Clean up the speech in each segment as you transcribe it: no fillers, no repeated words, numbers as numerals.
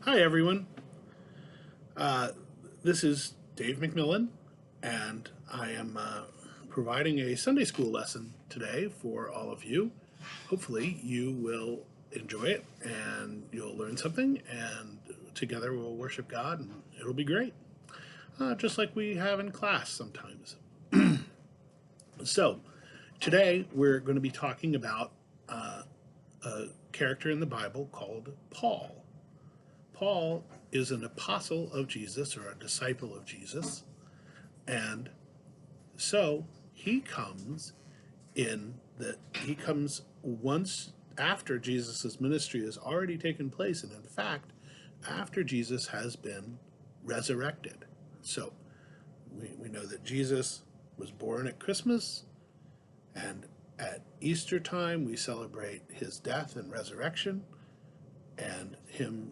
Hi, everyone. Uh, this is Dave McMillan, and I am providing a Sunday school lesson today for all of you. Hopefully, you will enjoy it and you'll learn something, and together we'll worship God, and it'll be great, just like we have in class sometimes. So, today we're going to be talking about a character in the Bible called Paul. Paul is an apostle of Jesus or a disciple of Jesus, and so he comes once after Jesus' ministry has already taken place, and in fact, after Jesus has been resurrected. So we know that Jesus was born at Christmas, and at Easter time we celebrate his death and resurrection and him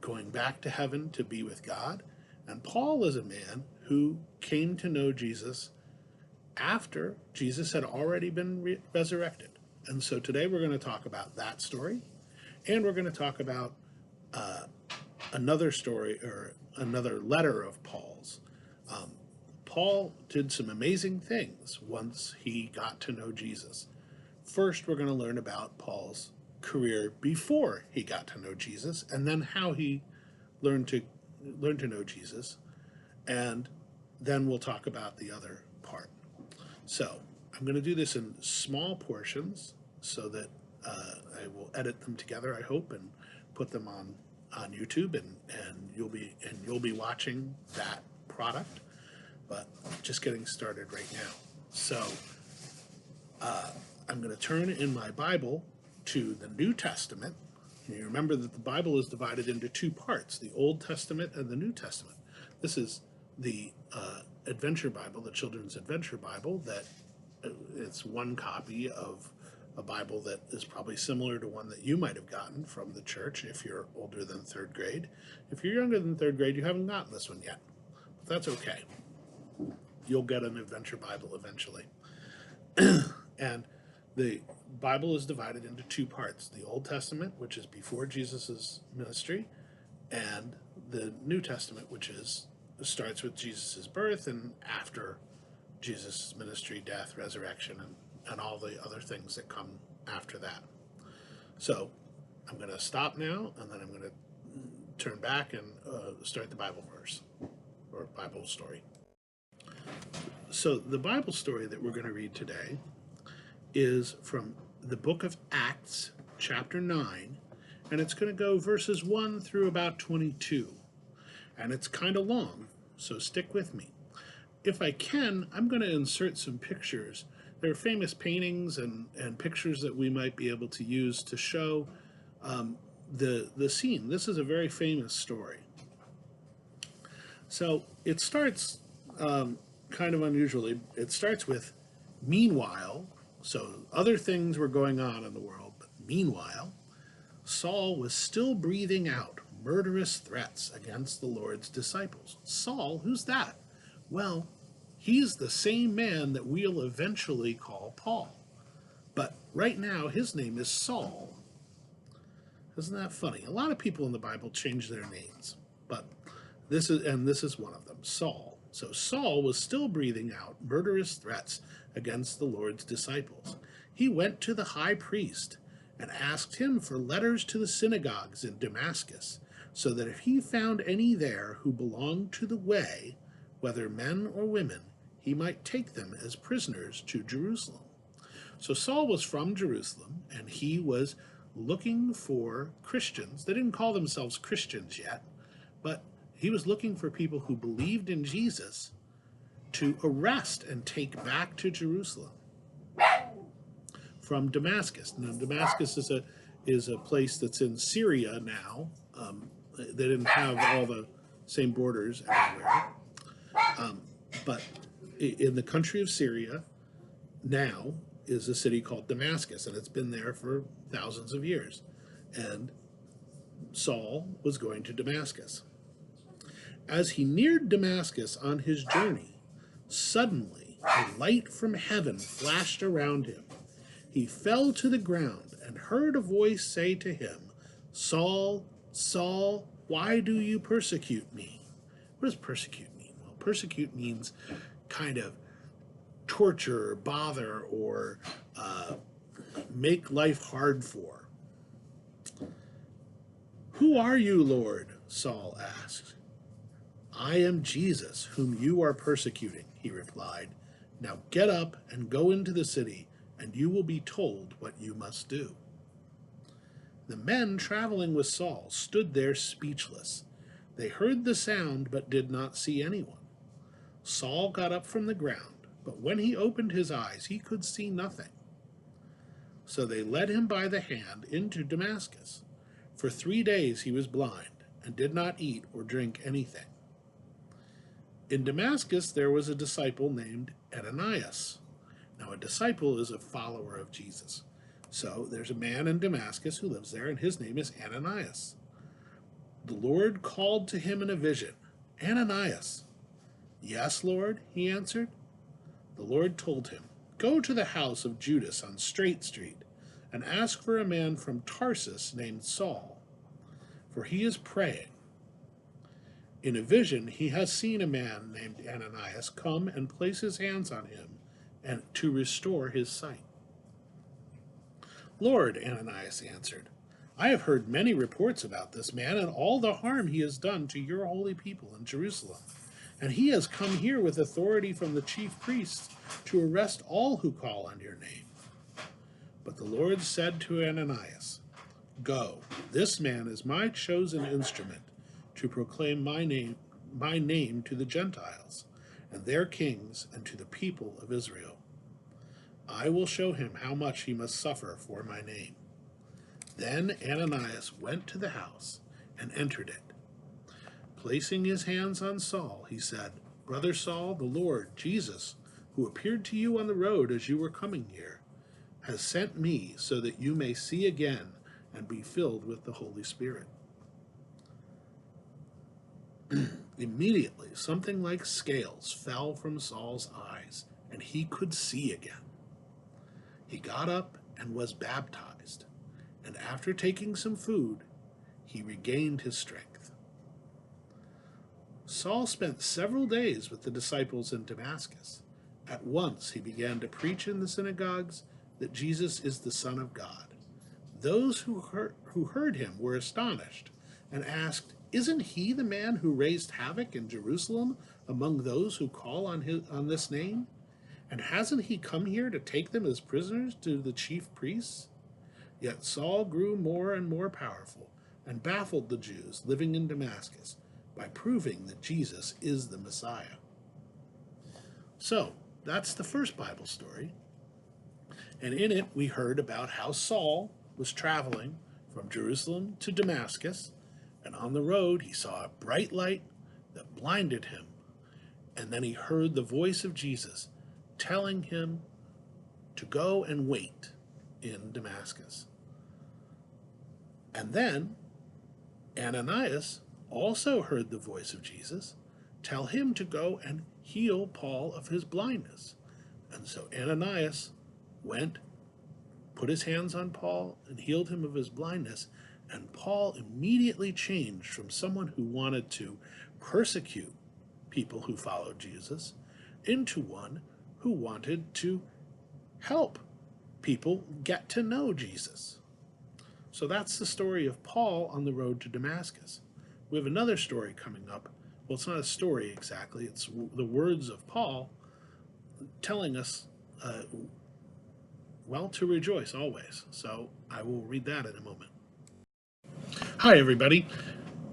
going back to heaven to be with God. And Paul is a man who came to know Jesus after Jesus had already been resurrected. And so today we're going to talk about that story, and we're going to talk about another story or another letter of Paul's. Paul did some amazing things once he got to know Jesus. First, we're going to learn about Paul's career before he got to know Jesus, and then how he learned to know Jesus, and then we'll talk about the other part. So I'm going to do this in small portions so that I will edit them together, I hope, and put them on YouTube, and you'll be watching that product. But just getting started right now. So I'm going to turn in my Bible to the New Testament. You remember that the Bible is divided into two parts, the Old Testament and the New Testament. This is the Adventure Bible, the Children's Adventure Bible, that it's one copy of a Bible that is probably similar to one that you might have gotten from the church if you're older than third grade. If you're younger than third grade, you haven't gotten this one yet, but that's okay. You'll get an Adventure Bible eventually. And the Bible is divided into two parts, the Old Testament, which is before Jesus' ministry, and the New Testament, which starts with Jesus' birth and after Jesus' ministry, death, resurrection, and all the other things that come after that. So I'm going to stop now, and then I'm going to turn back and start the Bible verse or Bible story. So the Bible story that we're going to read today is from the book of Acts, chapter 9, and it's going to go verses 1 through about 22. And it's kind of long, so stick with me. If I can, I'm going to insert some pictures. There are famous paintings and pictures that we might be able to use to show the scene. This is a very famous story. So it starts kind of unusually. It starts with, meanwhile, so other things were going on in the world, but meanwhile, Saul was still breathing out murderous threats against the Lord's disciples. Saul, who's that? Well, he's the same man that we'll eventually call Paul. But right now, his name is Saul. Isn't that funny? A lot of people in the Bible change their names, but this is one of them, Saul. So Saul was still breathing out murderous threats against the Lord's disciples. He went to the high priest and asked him for letters to the synagogues in Damascus, so that if he found any there who belonged to the way, whether men or women, he might take them as prisoners to Jerusalem. So Saul was from Jerusalem, and he was looking for Christians. They didn't call themselves Christians yet, but he was looking for people who believed in Jesus to arrest and take back to Jerusalem from Damascus. Now, Damascus is a place that's in Syria now. They didn't have all the same borders everywhere. But in the country of Syria now is a city called Damascus, and it's been there for thousands of years. And Saul was going to Damascus. As he neared Damascus on his journey, suddenly a light from heaven flashed around him. He fell to the ground and heard a voice say to him, "Saul, Saul, why do you persecute me? What does persecute mean? Well, persecute means kind of torture or bother or make life hard for. Who are you, Lord? Saul asked. I am Jesus, whom you are persecuting, he replied. Now get up and go into the city, and you will be told what you must do. The men traveling with Saul stood there speechless. They heard the sound, but did not see anyone. Saul got up from the ground, but when he opened his eyes, he could see nothing. So they led him by the hand into Damascus. For 3 days he was blind, and did not eat or drink anything. In Damascus there was a disciple named Ananias. Now a disciple is a follower of Jesus. So there's a man in Damascus who lives there, and his name is Ananias. The Lord called to him in a vision, Ananias. Yes, Lord, he answered. The Lord told him, go to the house of Judas on Straight Street, and ask for a man from Tarsus named Saul, for he is praying. In a vision he has seen a man named Ananias come and place his hands on him and to restore his sight. Lord, Ananias answered, I have heard many reports about this man and all the harm he has done to your holy people in Jerusalem. And he has come here with authority from the chief priests to arrest all who call on your name. But the Lord said to Ananias, go, this man is my chosen instrument to proclaim my name to the Gentiles and their kings and to the people of Israel. I will show him how much he must suffer for my name. Then Ananias went to the house and entered it. Placing his hands on Saul, he said, Brother Saul, the Lord, Jesus, who appeared to you on the road as you were coming here, has sent me so that you may see again and be filled with the Holy Spirit. Immediately, something like scales fell from Saul's eyes, and he could see again. He got up and was baptized, and after taking some food, he regained his strength. Saul spent several days with the disciples in Damascus. At once he began to preach in the synagogues that Jesus is the Son of God. Those who heard him were astonished and asked, isn't he the man who raised havoc in Jerusalem among those who call on this name? And hasn't he come here to take them as prisoners to the chief priests? Yet Saul grew more and more powerful and baffled the Jews living in Damascus by proving that Jesus is the Messiah. So, that's the first Bible story. And in it, we heard about how Saul was traveling from Jerusalem to Damascus, and on the road he saw a bright light that blinded him, and then he heard the voice of Jesus telling him to go and wait in Damascus. And then Ananias also heard the voice of Jesus tell him to go and heal Paul of his blindness. And so Ananias went, put his hands on Paul, and healed him of his blindness. And Paul immediately changed from someone who wanted to persecute people who followed Jesus into one who wanted to help people get to know Jesus. So that's the story of Paul on the road to Damascus. We have another story coming up. Well, it's not a story exactly. It's the words of Paul telling us, to rejoice always. So I will read that in a moment. Hi, everybody.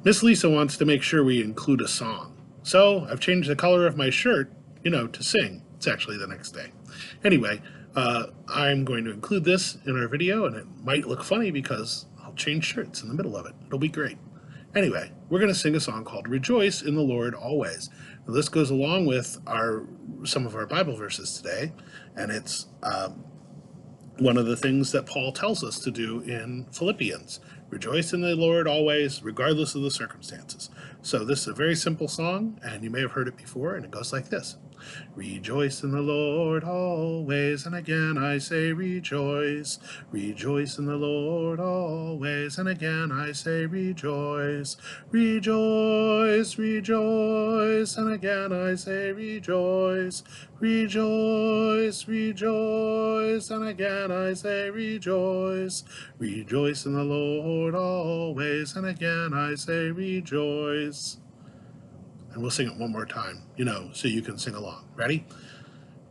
Miss Lisa wants to make sure we include a song. So I've changed the color of my shirt, to sing. It's actually the next day. Anyway, I'm going to include this in our video, and it might look funny because I'll change shirts in the middle of it. It'll be great. Anyway, we're going to sing a song called Rejoice in the Lord Always. Now, this goes along with some of our Bible verses today, and it's one of the things that Paul tells us to do in Philippians. Rejoice in the Lord always, regardless of the circumstances. So this is a very simple song, and you may have heard it before, and it goes like this. Rejoice in the Lord always, and again I say rejoice. Rejoice in the Lord always, and again I say rejoice. Rejoice, rejoice, and again I say rejoice. Rejoice, rejoice, and again I say rejoice. Rejoice in the Lord always, and again I say rejoice. And we'll sing it one more time, so you can sing along. Ready?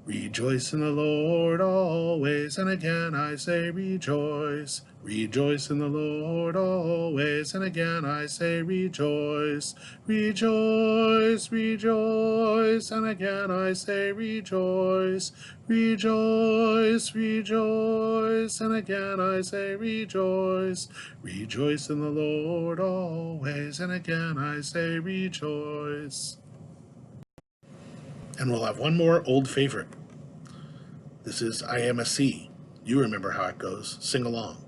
Rejoice in the Lord always, and again I say rejoice. Rejoice in the Lord always, and again I say rejoice. Rejoice, rejoice, and again I say rejoice. Rejoice, rejoice, and again I say rejoice. Rejoice in the Lord always, and again I say rejoice. And we'll have one more old favorite. This is I Am a C. You remember how it goes. Sing along.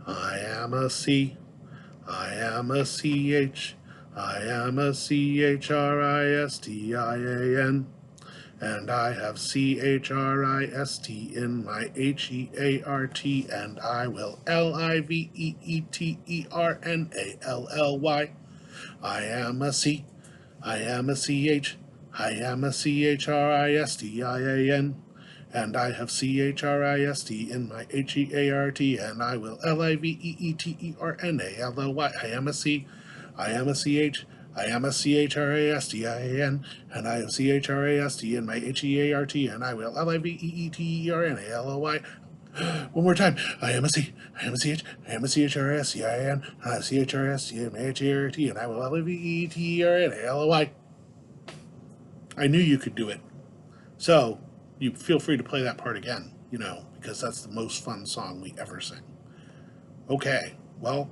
I am a C. I am a CH. I am a CHRISTIAN. And I have CHRIST in my HEART, and I will LIVEETERNALLY. I am a C. I am a CH. I am a CHRISTIAN. And I have CHRIST in my HEART, and I will LIVEETERNALLY. I am a C. I am a CH. I am a CHRISTIAN, and I have CHRIST in my HEART, and I will LIVEETERNALLY. One more time. I am a C. I am a CH. I am a CHRISTIAN, and I have CHRIST in my HEART, and I will LIVEETERNALLY. I knew you could do it. So, you feel free to play that part again, because that's the most fun song we ever sing. Okay, well,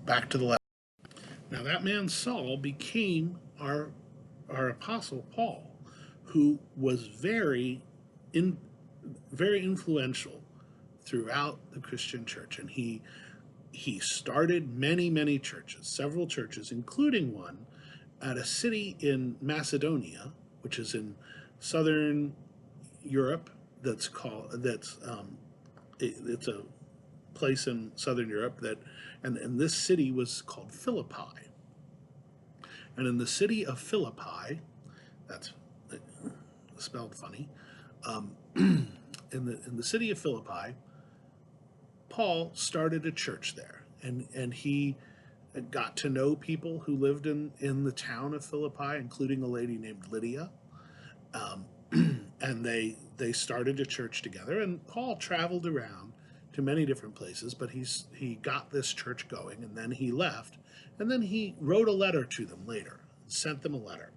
back to the lesson. Now, that man Saul became our apostle Paul, who was very influential throughout the Christian church, and he started many churches, several churches, including one at a city in Macedonia, which is in southern Europe. It's a place in southern Europe and this city was called Philippi. And in the city of Philippi, that's spelled funny, in the city of Philippi, Paul started a church there, and he got to know people who lived in the town of Philippi, including a lady named Lydia. And they started a church together, and Paul traveled around to many different places, but he got this church going, and then he left, and then he wrote a letter to them later, sent them a letter.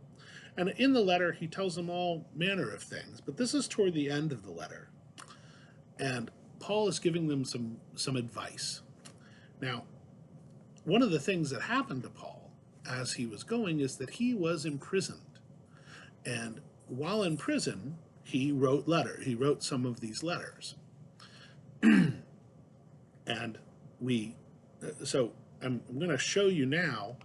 And in the letter, he tells them all manner of things, but this is toward the end of the letter. And Paul is giving them some advice. Now, one of the things that happened to Paul as he was going is that he was imprisoned. And while in prison, he wrote some of these letters. And so I'm going to show you now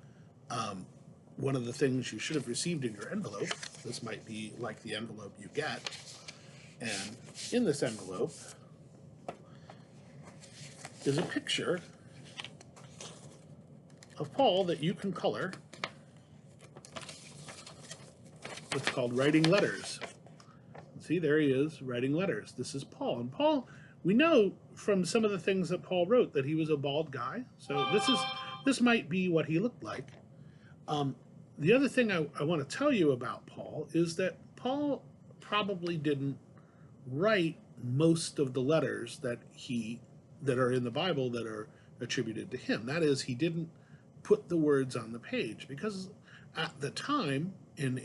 one of the things you should have received in your envelope. This might be like the envelope you get. And in this envelope is a picture of Paul that you can color. It's called Writing Letters. See, there he is, writing letters. This is Paul. And Paul, we know from some of the things that Paul wrote that he was a bald guy. So this might be what he looked like. The other thing I want to tell you about Paul is that Paul probably didn't write most of the letters that are in the Bible that are attributed to him. That is, he didn't put the words on the page, because at the time in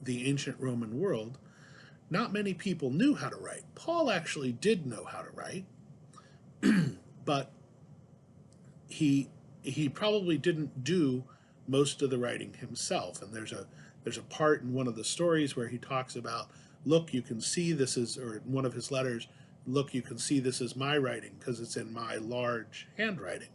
the ancient Roman world, not many people knew how to write. Paul actually did know how to write, but he probably didn't do most of the writing himself. And there's a part in one of the stories where he talks about, look, you can see this is, or in one of his letters, look, you can see this is my writing because it's in my large handwriting.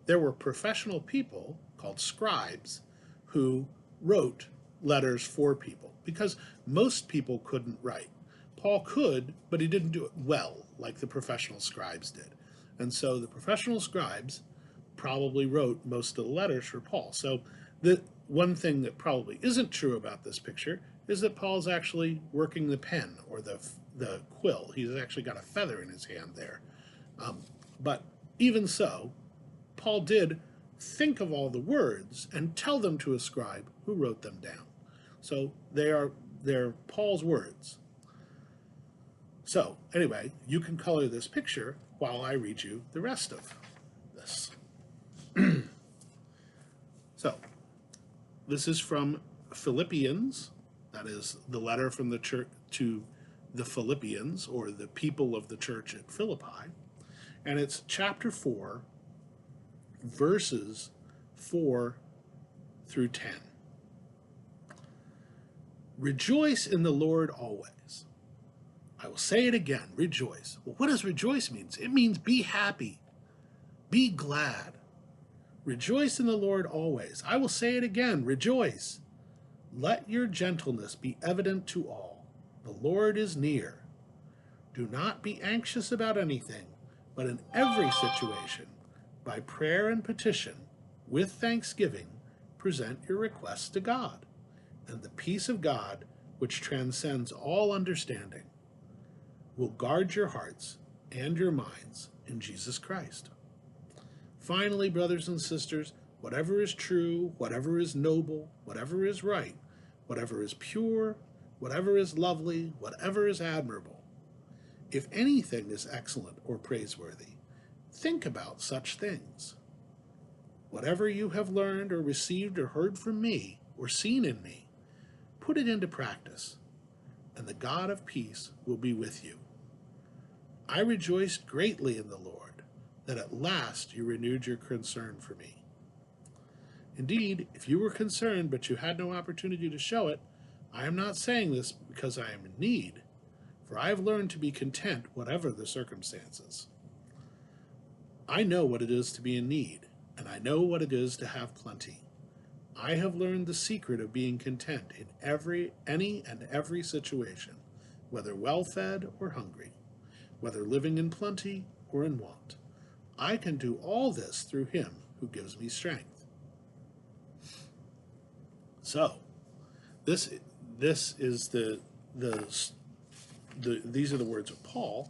there were professional people called scribes who wrote letters for people because most people couldn't write. Paul could, but he didn't do it well like the professional scribes did. And so the professional scribes probably wrote most of the letters for Paul. So the one thing that probably isn't true about this picture is that Paul's actually working the pen or the quill. He's actually got a feather in his hand there. But even so, Paul did think of all the words and tell them to a scribe who wrote them down. So they're Paul's words. So anyway, you can color this picture while I read you the rest of this. So this is from Philippians. That is the letter from the church to the Philippians, or the people of the church at Philippi. And it's chapter 4, verses 4 through 10. Rejoice in the Lord always. I will say it again, rejoice. Well, what does rejoice mean? It means be happy, be glad. Rejoice in the Lord always. I will say it again, rejoice. Let your gentleness be evident to all. The Lord is near. Do not be anxious about anything, but in every situation, by prayer and petition, with thanksgiving, present your requests to God. And the peace of God, which transcends all understanding, will guard your hearts and your minds in Jesus Christ. Finally, brothers and sisters, whatever is true, whatever is noble, whatever is right, whatever is pure, whatever is lovely, whatever is admirable, if anything is excellent or praiseworthy, think about such things. Whatever you have learned or received or heard from me or seen in me, put it into practice, and the God of peace will be with you. I rejoiced greatly in the Lord that at last you renewed your concern for me. Indeed, if you were concerned but you had no opportunity to show it, I am not saying this because I am in need, for I have learned to be content whatever the circumstances. I know what it is to be in need, and I know what it is to have plenty. I have learned the secret of being content in any and every situation, whether well-fed or hungry, whether living in plenty or in want. I can do all this through him who gives me strength. So, this is these are the words of Paul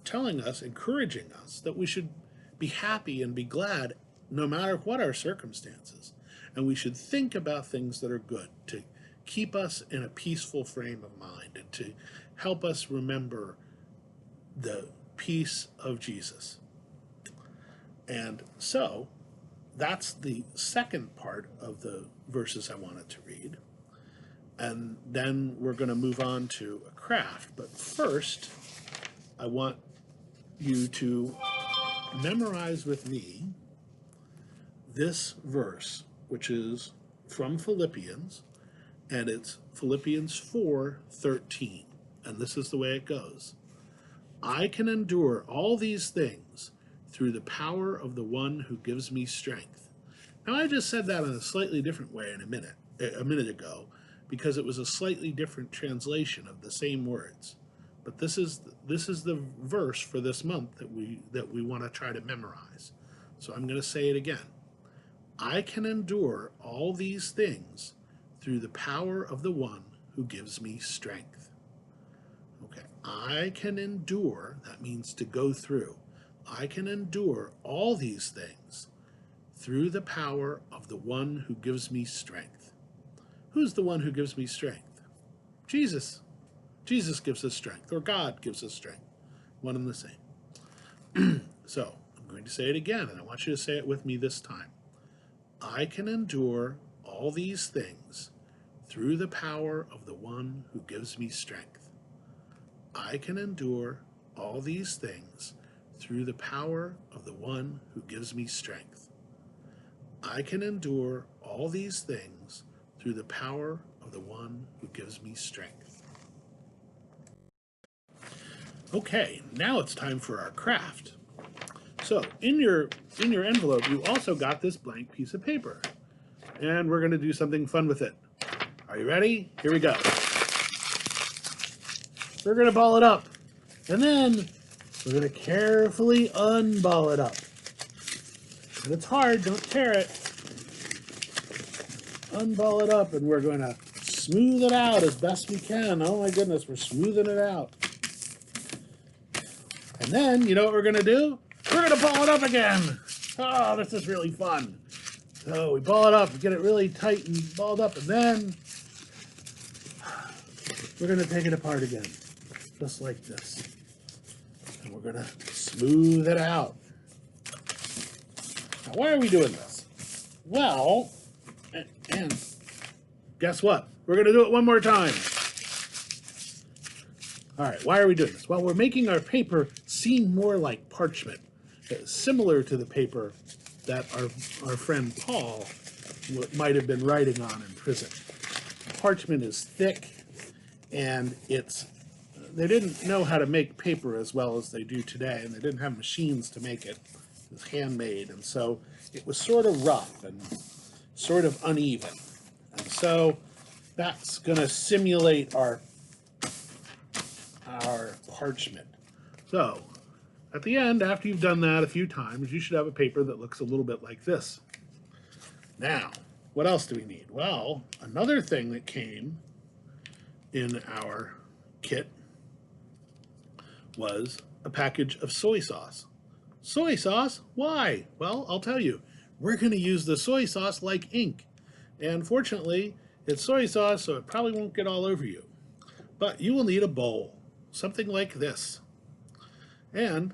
telling us, encouraging us that we should be happy and be glad no matter what our circumstances. And we should think about things that are good to keep us in a peaceful frame of mind and to help us remember the peace of Jesus. And so that's the second part of the verses I wanted to read. And then we're going to move on to a craft. But first, I want you to memorize with me this verse, which is from Philippians, and it's Philippians 4:13. And this is the way it goes. I can endure all these things through the power of the one who gives me strength. Now, I just said that in a slightly different way a minute ago, because it was a slightly different translation of the same words. But this is the verse for this month that we want to try to memorize. So I'm going to say it again. I can endure all these things through the power of the one who gives me strength. Okay, I can endure, that means to go through. I can endure all these things through the power of the one who gives me strength. Who's the one who gives me strength? Jesus. Jesus gives us strength, or God gives us strength. One and the same. So, I'm going to say it again, and I want you to say it with me this time. I can endure all these things through the power of the one who gives me strength. I can endure all these things through the power of the one who gives me strength. I can endure all these things through the power of the one who gives me strength. Okay, now it's time for our craft. So in your envelope, you also got this blank piece of paper. And we're going to do something fun with it. Are you ready? Here we go. We're going to ball it up. And then we're going to carefully unball it up. And it's hard, don't tear it. Unball it up, and we're going to smooth it out as best we can. Oh my goodness, we're smoothing it out. And then, you know what we're going to do? We're going to ball it up again. Oh, this is really fun. So we ball it up, get it really tight and balled up, and then we're going to take it apart again, just like this. And we're going to smooth it out. Now, why are we doing this? Well, and guess what? We're going to do it one more time. All right, why are we doing this? Well, we're making our paper seem more like parchment, similar to the paper that our friend Paul might have been writing on in prison. Parchment is thick, and they didn't know how to make paper as well as they do today, and they didn't have machines to make it. It was handmade, and so it was sort of rough and sort of uneven. And so that's going to simulate our parchment. So at the end, after you've done that a few times, you should have a paper that looks a little bit like this. Now, what else do we need? Well, another thing that came in our kit was a package of soy sauce. Soy sauce? Why? Well, I'll tell you. We're going to use the soy sauce like ink. And fortunately, it's soy sauce, so it probably won't get all over you. But you will need a bowl, something like this. And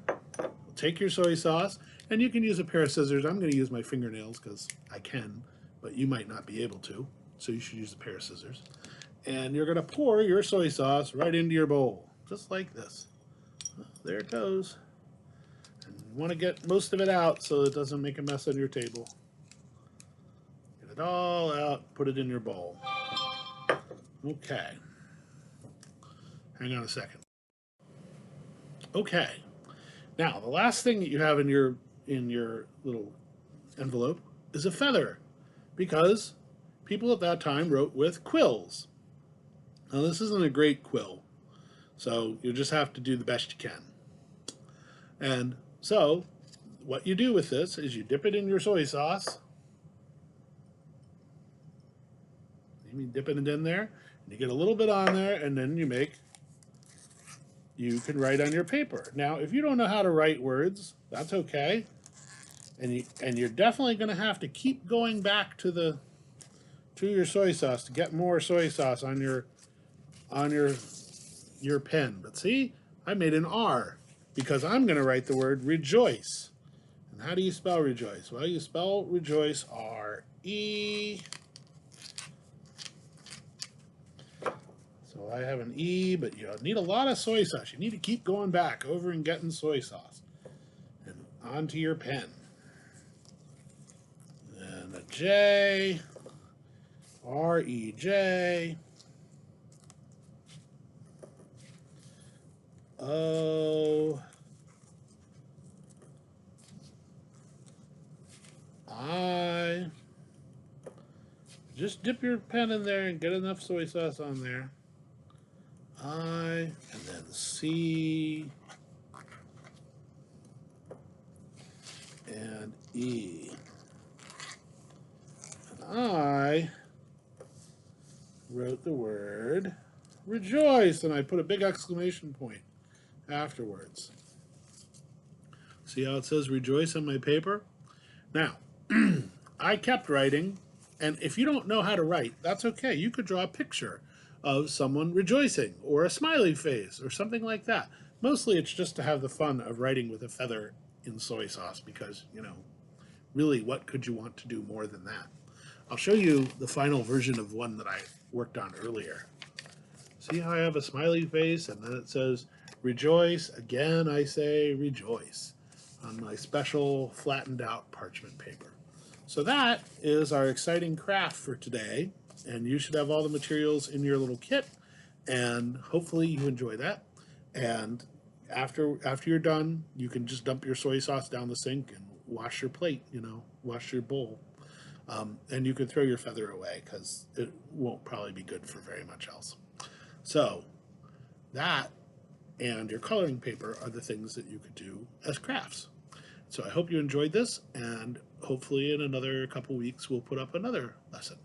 take your soy sauce, and you can use a pair of scissors. I'm going to use my fingernails because I can, but you might not be able to, so you should use a pair of scissors. And you're going to pour your soy sauce right into your bowl, just like this. There it goes. And you want to get most of it out so it doesn't make a mess on your table. Get it all out, put it in your bowl. Okay. Hang on a second. Okay. Now, the last thing that you have in your little envelope is a feather, because people at that time wrote with quills. Now, this isn't a great quill, so you just have to do the best you can. And so, what you do with this is you dip it in your soy sauce. You dip it in there, and you get a little bit on there, and then you can write on your paper. Now, if you don't know how to write words, that's okay. And you're definitely going to have to keep going back to your soy sauce to get more soy sauce on your pen. But see, I made an R because I'm going to write the word rejoice. And how do you spell rejoice? Well, you spell rejoice R-E. So I have an E, but you need a lot of soy sauce. You need to keep going back over and getting soy sauce. And onto your pen. And a J, R-E-J, O, I. Just dip your pen in there and get enough soy sauce on there. I, and then C, and E. And I wrote the word rejoice, and I put a big exclamation point afterwards. See how it says rejoice on my paper? Now, I kept writing, and if you don't know how to write, that's okay. You could draw a picture of someone rejoicing, or a smiley face, or something like that. Mostly it's just to have the fun of writing with a feather in soy sauce, because, you know, really, what could you want to do more than that? I'll show you the final version of one that I worked on earlier. See how I have a smiley face, and then it says, rejoice, again I say rejoice, on my special flattened out parchment paper. So that is our exciting craft for today, and you should have all the materials in your little kit, and hopefully you enjoy that. And after you're done, you can just dump your soy sauce down the sink and wash your plate, wash your bowl. And you can throw your feather away because it won't probably be good for very much else. So that and your coloring paper are the things that you could do as crafts. So I hope you enjoyed this, and hopefully in another couple weeks we'll put up another lesson.